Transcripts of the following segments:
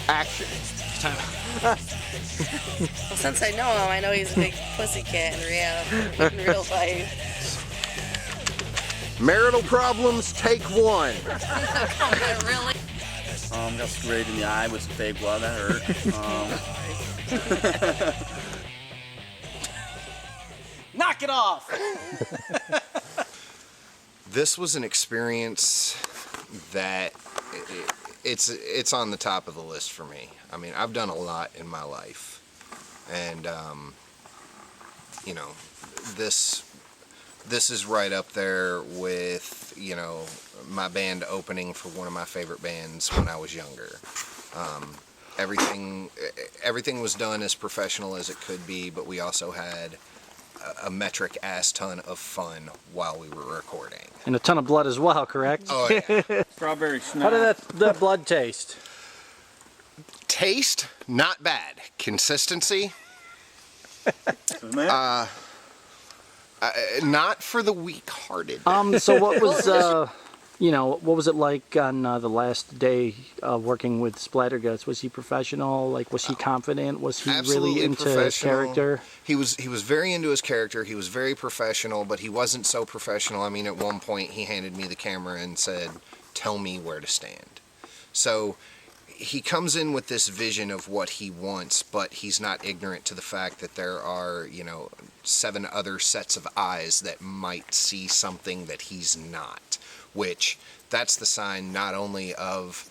Action. Time. Well, since I know him, I know he's a big pussycat in real life. Marital problems, take one. Really? Got sprayed in the eye with some fake blood. That hurt. Knock it off! This was an experience that it's on the top of the list for me. I mean, I've done a lot in my life, and you know, this is right up there with, you know, my band opening for one of my favorite bands when I was younger. Everything was done as professional as it could be, but we also had a metric ass ton of fun while we were recording. And a ton of blood as well, correct? Oh yeah. Strawberry snap. How did that blood taste? Taste, not bad. Consistency, not for the weak-hearted. So what was, you know, what was it like on the last day of working with Splatterguts? Was he professional? Like, was he confident? Was he really into his character? He was very into his character. He was very professional, but he wasn't so professional. I mean, at one point he handed me the camera and said, "Tell me where to stand." So he comes in with this vision of what he wants, but he's not ignorant to the fact that there are, you know, 7 other sets of eyes that might see something that he's not. Which, that's the sign not only of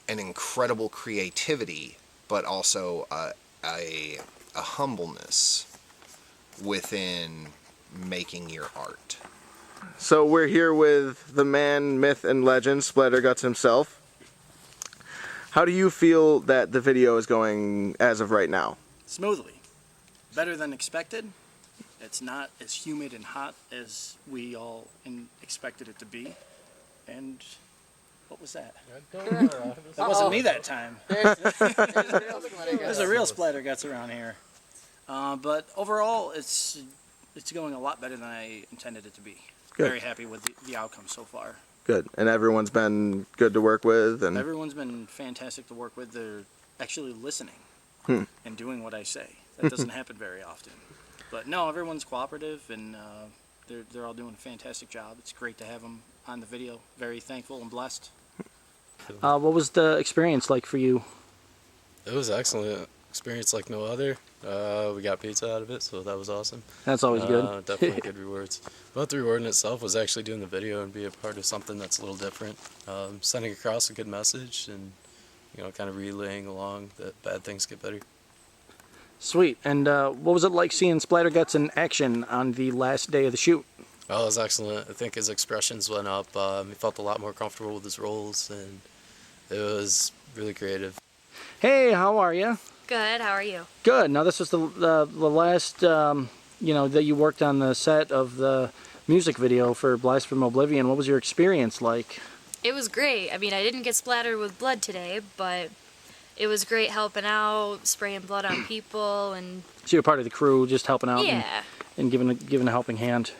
an incredible creativity, but also a humbleness within making your art. So we're here with the man, myth, and legend, Splatterguts himself. How do you feel that the video is going as of right now? Smoothly. Better than expected. It's not as humid and hot as we all expected it to be. And what was that? That wasn't me that time. There's a real Splatterguts around here. But overall, it's going a lot better than I intended it to be. Good. Very happy with the outcome so far. Good. And everyone's been good to work with? And Everyone's been fantastic to work with. They're actually listening and doing what I say. That doesn't happen very often. But no, everyone's cooperative, and they're all doing a fantastic job. It's great to have them on the video. Very thankful and blessed. What was the experience like for you? It was excellent. Experience like no other. We got pizza out of it, so that was awesome. That's always good. Definitely good rewards. But the reward in itself was actually doing the video and be a part of something that's a little different. Sending across a good message and, you know, kind of relaying along that bad things get better. Sweet. And what was it like seeing Splatterguts in action on the last day of the shoot? Oh, it was excellent. I think his expressions went up. He felt a lot more comfortable with his roles, and it was really creative. Hey, how are you? Good, how are you? Good. Now this is the last, you know, that you worked on the set of the music video for Blast from Oblivion. What was your experience like? It was great. I mean, I didn't get splattered with blood today, but it was great helping out, spraying blood on people, and... So you're part of the crew, just helping out yeah. and giving a helping hand.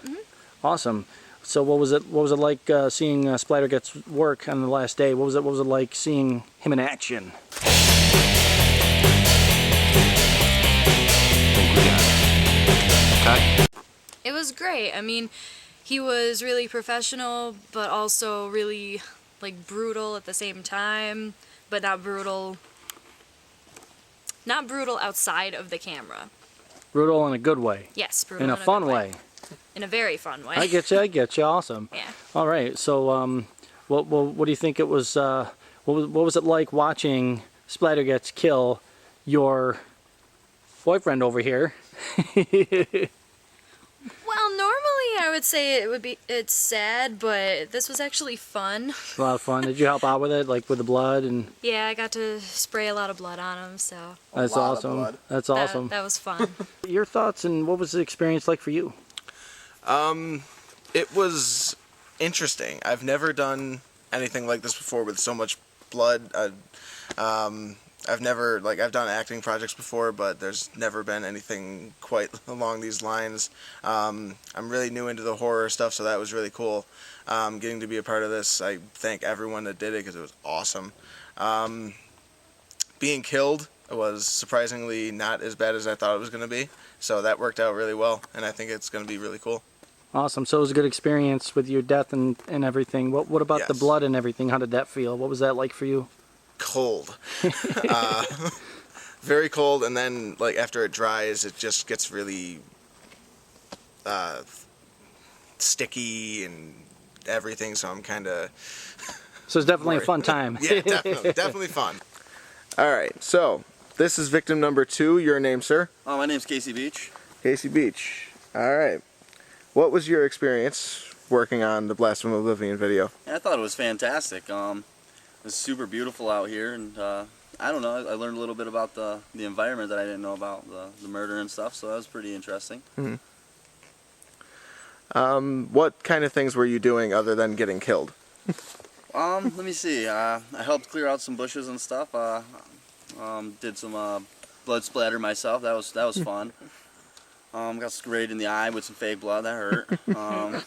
Awesome. So what was it like seeing Splatterguts work on the last day? What was it like seeing him in action? It was great. I mean, he was really professional, but also really, like, brutal at the same time, but not brutal outside of the camera. Brutal in a good way. Yes, brutal in a fun way. In a very fun way. I get you. Awesome. Yeah. All right. So, what do you think it was? What was it like watching Splatterguts kill your boyfriend over here? Well, normally I would say it's sad, but this was actually fun. A lot of fun. Did you help out with it, like with the blood and? Yeah, I got to spray a lot of blood on him, so. That's awesome. That's awesome. That was fun. Your thoughts and what was the experience like for you? it was interesting. I've never done anything like this before with so much blood. I've done acting projects before, but there's never been anything quite along these lines. I'm really new into the horror stuff, so that was really cool. Getting to be a part of this, I thank everyone that did it because it was awesome. Being killed was surprisingly not as bad as I thought it was going to be, so that worked out really well, and I think it's going to be really cool. Awesome. So it was a good experience with your death and everything. What about the Yes. blood and everything? How did that feel? What was that like for you? Cold. Very cold, and then like after it dries, it just gets really sticky and everything, so I'm kind of... So it's definitely a fun time. Yeah, definitely fun. All right, so this is victim number 2. Your name, sir? Oh, my name's Casey Beach. Casey Beach. All right. What was your experience working on the Blast from Oblivion video? Yeah, I thought it was fantastic. It was super beautiful out here, and I don't know, I learned a little bit about the environment that I didn't know about, the murder and stuff, so that was pretty interesting. What kind of things were you doing other than getting killed? Let me see. I helped clear out some bushes and stuff. Did some blood splatter myself. That was fun. Got sprayed in the eye with some fake blood. That hurt.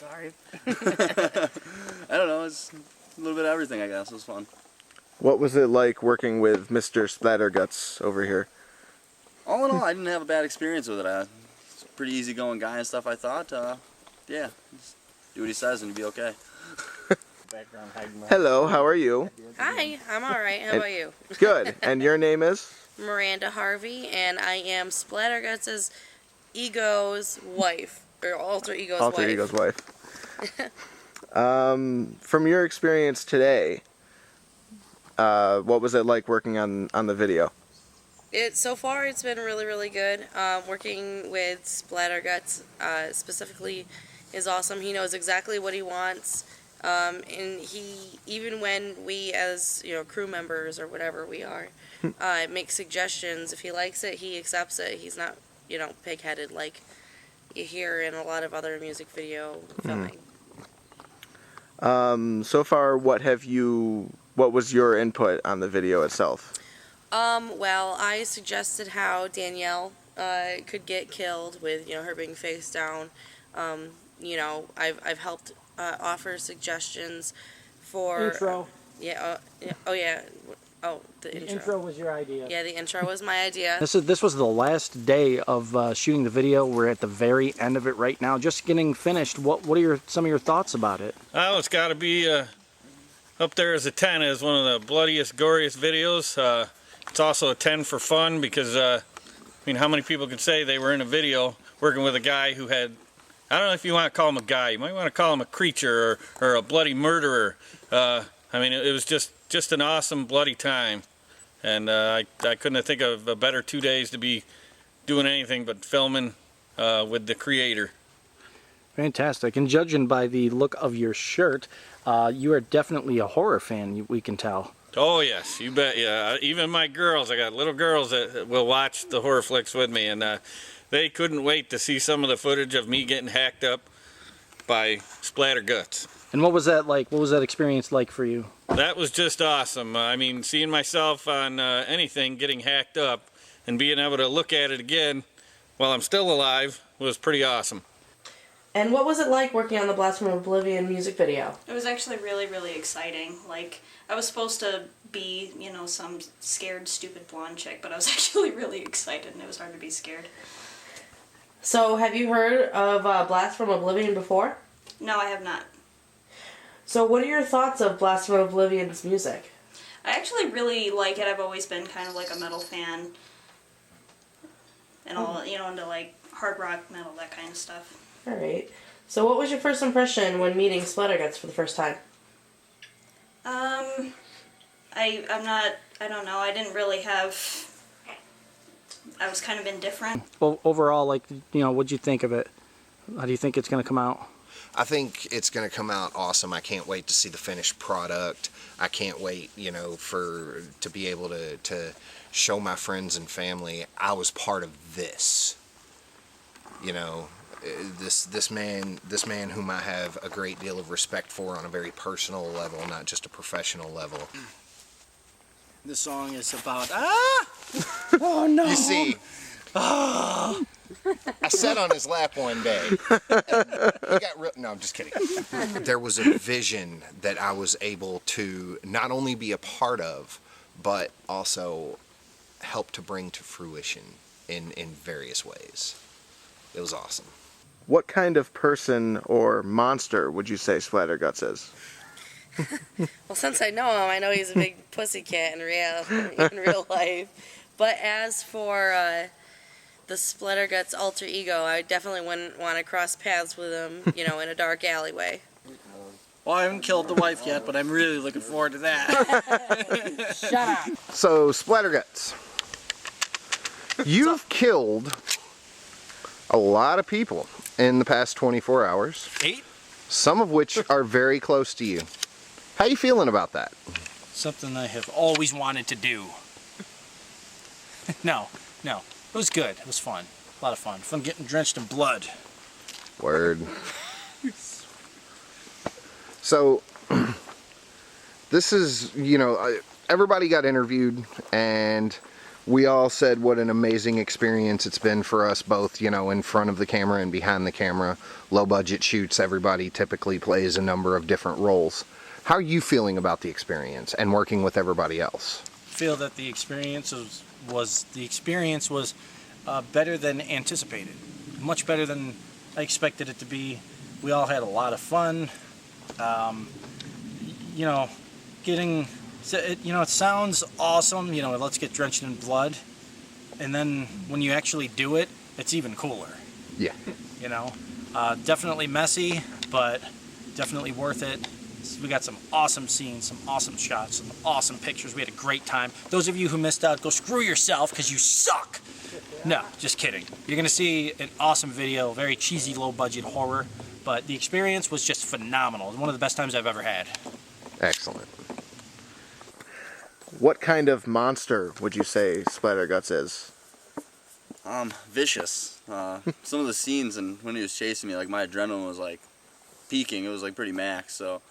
Sorry. I don't know. It's a little bit of everything, I guess. It was fun. What was it like working with Mr. Splatterguts over here? All in all, I didn't have a bad experience with it. He's a pretty easygoing guy and stuff, I thought. Yeah, just do what he says and you'll be okay. Hello, how are you? Hi, I'm alright. How about you? Good. And your name is? Miranda Harvey, and I am Splatterguts' Ego's wife, or Alter Ego's wife. Alter Ego's wife. From your experience today, what was it like working on the video? So far, it's been really, really good. Working with Splatterguts specifically is awesome. He knows exactly what he wants, and he, even when we as crew members or whatever we are, make suggestions. If he likes it, he accepts it. He's not pig-headed like you hear in a lot of other music video filming. So far, what was your input on the video itself? Well, I suggested how Danielle could get killed with her being face down. I've helped offer suggestions for Intro. Yeah. Oh yeah. Oh, the intro. The intro was your idea. Yeah, the intro was my idea. This was the last day of shooting the video. We're at the very end of it right now, just getting finished. What are some of your thoughts about it? Well, it's got to be up there as a 10 as one of the bloodiest, goriest videos. It's also a 10 for fun because, I mean, how many people could say they were in a video working with a guy who had, I don't know if you want to call him a guy, you might want to call him a creature or a bloody murderer. I mean, it was just an awesome, bloody time. And I couldn't think of a better 2 days to be doing anything but filming with the creator. Fantastic. And judging by the look of your shirt, you are definitely a horror fan, we can tell. Oh yes, you bet. Yeah, even my girls, I got little girls that will watch the horror flicks with me, and they couldn't wait to see some of the footage of me getting hacked up by Splatterguts. And what was that like? What was that experience like for you? That was just awesome. I mean, seeing myself on anything getting hacked up and being able to look at it again while I'm still alive was pretty awesome. And what was it like working on the Blast from Oblivion music video? It was actually really, really exciting. Like, I was supposed to be, some scared, stupid blonde chick, but I was actually really excited, and it was hard to be scared. So, have you heard of Blast from Oblivion before? No, I have not. So, what are your thoughts of Blast from Oblivion's music? I actually really like it. I've always been kind of like a metal fan. And all, into like hard rock, metal, that kind of stuff. Alright. So what was your first impression when meeting Splatterguts for the first time? I don't know, I didn't really have, I was kind of indifferent. Well, overall, what'd you think of it? How do you think it's going to come out? I think it's going to come out awesome. I can't wait to see the finished product. I can't wait, to be able to show my friends and family I was part of this. This man whom I have a great deal of respect for on a very personal level, not just a professional level. The song is about Oh no! You see, I sat on his lap one day. And he got no, I'm just kidding. There was a vision that I was able to not only be a part of, but also help to bring to fruition in various ways. It was awesome. What kind of person or monster would you say Splatterguts is? Well, since I know him, I know he's a big pussycat in real life. But as for the Splatterguts alter ego, I definitely wouldn't want to cross paths with him, you know, in a dark alleyway. Well, I haven't killed the wife yet, but I'm really looking forward to that. Shut up. So, Splatterguts, you've killed a lot of people in the past 24 hours. 8? Some of which are very close to you. How you feeling about that? Something I have always wanted to do. No. It was good. It was fun. A lot of fun. Fun getting drenched in blood. Word. So, this is, you know, everybody got interviewed, and we all said what an amazing experience it's been for us both, you know, in front of the camera and behind the camera. Low budget shoots, everybody typically plays a number of different roles. How are you feeling about the experience and working with everybody else? I feel that the experience was better than anticipated. Much better than I expected it to be. We all had a lot of fun. You know, it sounds awesome, you know, let's get drenched in blood. And then when you actually do it, it's even cooler. Yeah. You know, definitely messy, but definitely worth it. We got some awesome scenes, some awesome shots, some awesome pictures. We had a great time. Those of you who missed out, go screw yourself because you suck. No, just kidding. You're going to see an awesome video, very cheesy, low-budget horror, but the experience was just phenomenal. It was one of the best times I've ever had. Excellent. What kind of monster would you say Splatterguts is? Vicious. Some of the scenes and when he was chasing me, like my adrenaline was like peaking. It was like pretty max. So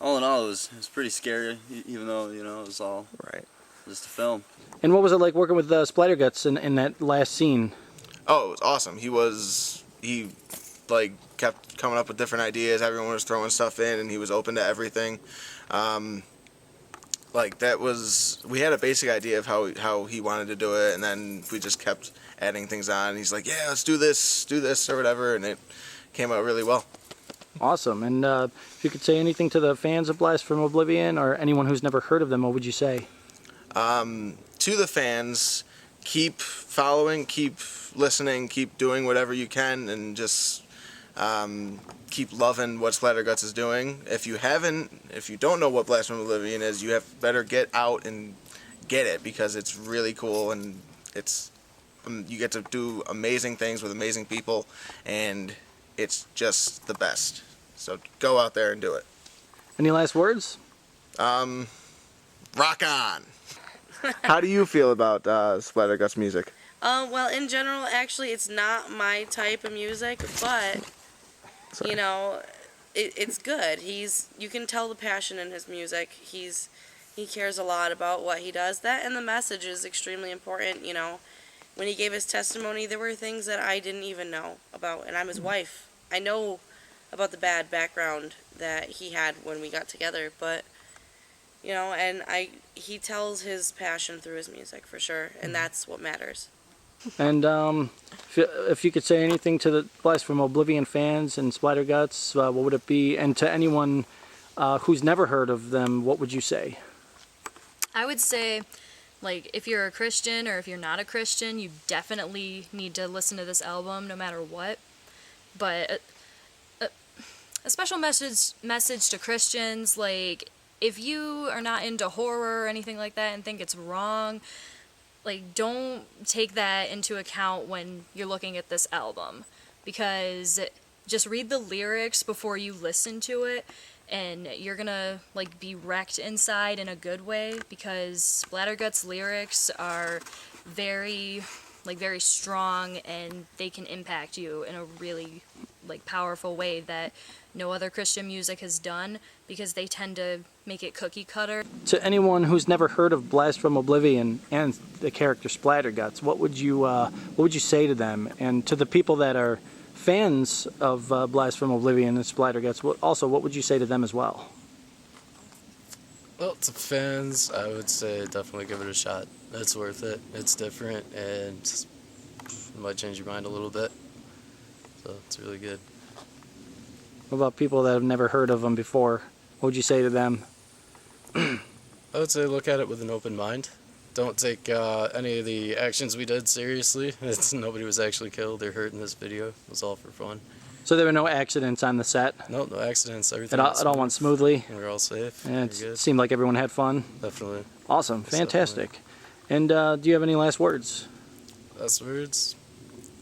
all in all, it was pretty scary. Even though it was all just a film. And what was it like working with Splatterguts in that last scene? Oh, it was awesome. He like kept coming up with different ideas. Everyone was throwing stuff in, and he was open to everything. Like we had a basic idea of how he wanted to do it, and then we just kept adding things on. He's like, yeah, let's do this, or whatever, and it came out really well. Awesome. And if you could say anything to the fans of Blast from Oblivion, or anyone who's never heard of them, what would you say? To the fans, keep following, keep listening, keep doing whatever you can, and just keep loving what Splatterguts is doing. If you don't know what Blast from Oblivion is, you better get out and get it, because it's really cool, and you get to do amazing things with amazing people, and it's just the best. So go out there and do it. Any last words? Rock on! How do you feel about Splatterguts music? Well, in general, actually, it's not my type of music, but, you know, it's good. You can tell the passion in his music. He cares a lot about what he does. That and the message is extremely important, you know. When he gave his testimony, there were things that I didn't even know about, and I'm his wife. I know about the bad background that he had when we got together, but, you know, and he tells his passion through his music, for sure, and that's what matters. And if you could say anything to the Blast from Oblivion fans and Splatterguts, what would it be? And to anyone who's never heard of them, what would you say? I would say, like, if you're a Christian or if you're not a Christian, you definitely need to listen to this album no matter what. But a special message to Christians, like, if you are not into horror or anything like that and think it's wrong, like, don't take that into account when you're looking at this album, because just read the lyrics before you listen to it, and you're gonna, like, be wrecked inside in a good way, because Splatterguts' lyrics are very strong, and they can impact you in a really, like powerful way that no other Christian music has done, because they tend to make it cookie cutter. To anyone who's never heard of Blast from Oblivion and the character Splatterguts, what would you say to them? And to the people that are fans of Blast from Oblivion and Splatterguts, what would you say to them as well? Well, to fans, I would say definitely give it a shot. It's worth it. It's different, and it might change your mind a little bit. So it's really good. What about people that have never heard of them before? What would you say to them? I would say look at it with an open mind. Don't take any of the actions we did seriously. Nobody was actually killed or hurt in this video. It was all for fun. So there were no accidents on the set? No accidents. Everything It all went smoothly? We were all safe. And it seemed like everyone had fun? Definitely. Awesome. Fantastic. And do you have any last words? Last words?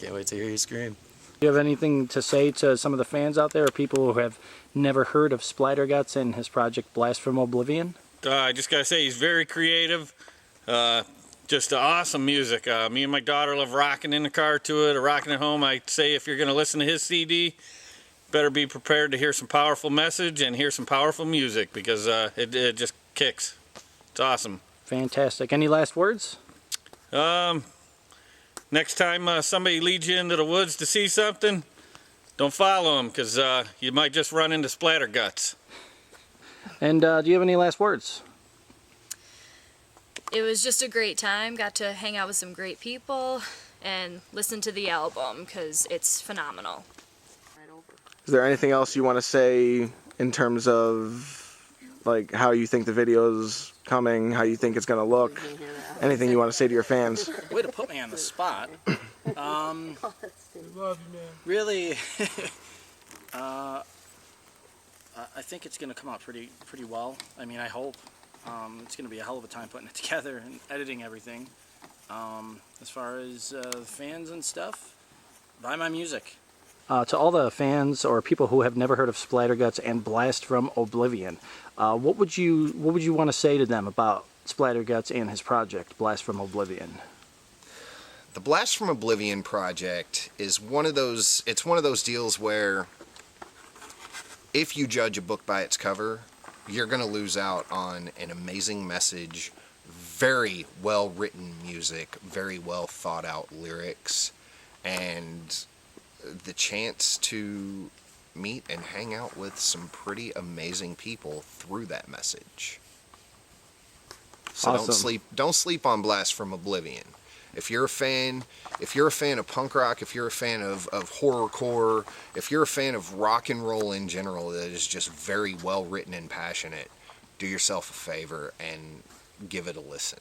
Can't wait to hear you scream. Do you have anything to say to some of the fans out there, or people who have never heard of Splatterguts and his project Blast from Oblivion? I just gotta say, he's very creative. Just awesome music. Me and my daughter love rocking in the car to it or rocking at home. I'd say if you're gonna listen to his CD, better be prepared to hear some powerful message and hear some powerful music, because it just kicks. It's awesome. Fantastic. Any last words? Next time somebody leads you into the woods to see something, don't follow them, because you might just run into Splatterguts. And do you have any last words? It was just a great time. Got to hang out with some great people and listen to the album, because it's phenomenal. Is there anything else you want to say in terms of like how you think the video's coming, how you think it's going to look? Anything you want to say to your fans? Way to put me on the spot. Really, I think it's going to come out pretty well. I mean, I hope. It's going to be a hell of a time putting it together and editing everything. As far as fans and stuff, buy my music. To all the fans or people who have never heard of Splatterguts and Blast from Oblivion, what would you want to say to them about Splatterguts and his project Blast from Oblivion? The Blast from Oblivion project is one of those deals where if you judge a book by its cover, you're going to lose out on an amazing message, very well written music, very well thought out lyrics, and the chance to meet and hang out with some pretty amazing people through that message. So Awesome. don't sleep on Blast from Oblivion. If you're a fan of punk rock, if you're a fan of horrorcore, if you're a fan of rock and roll in general that is just very well written and passionate, do yourself a favor and give it a listen.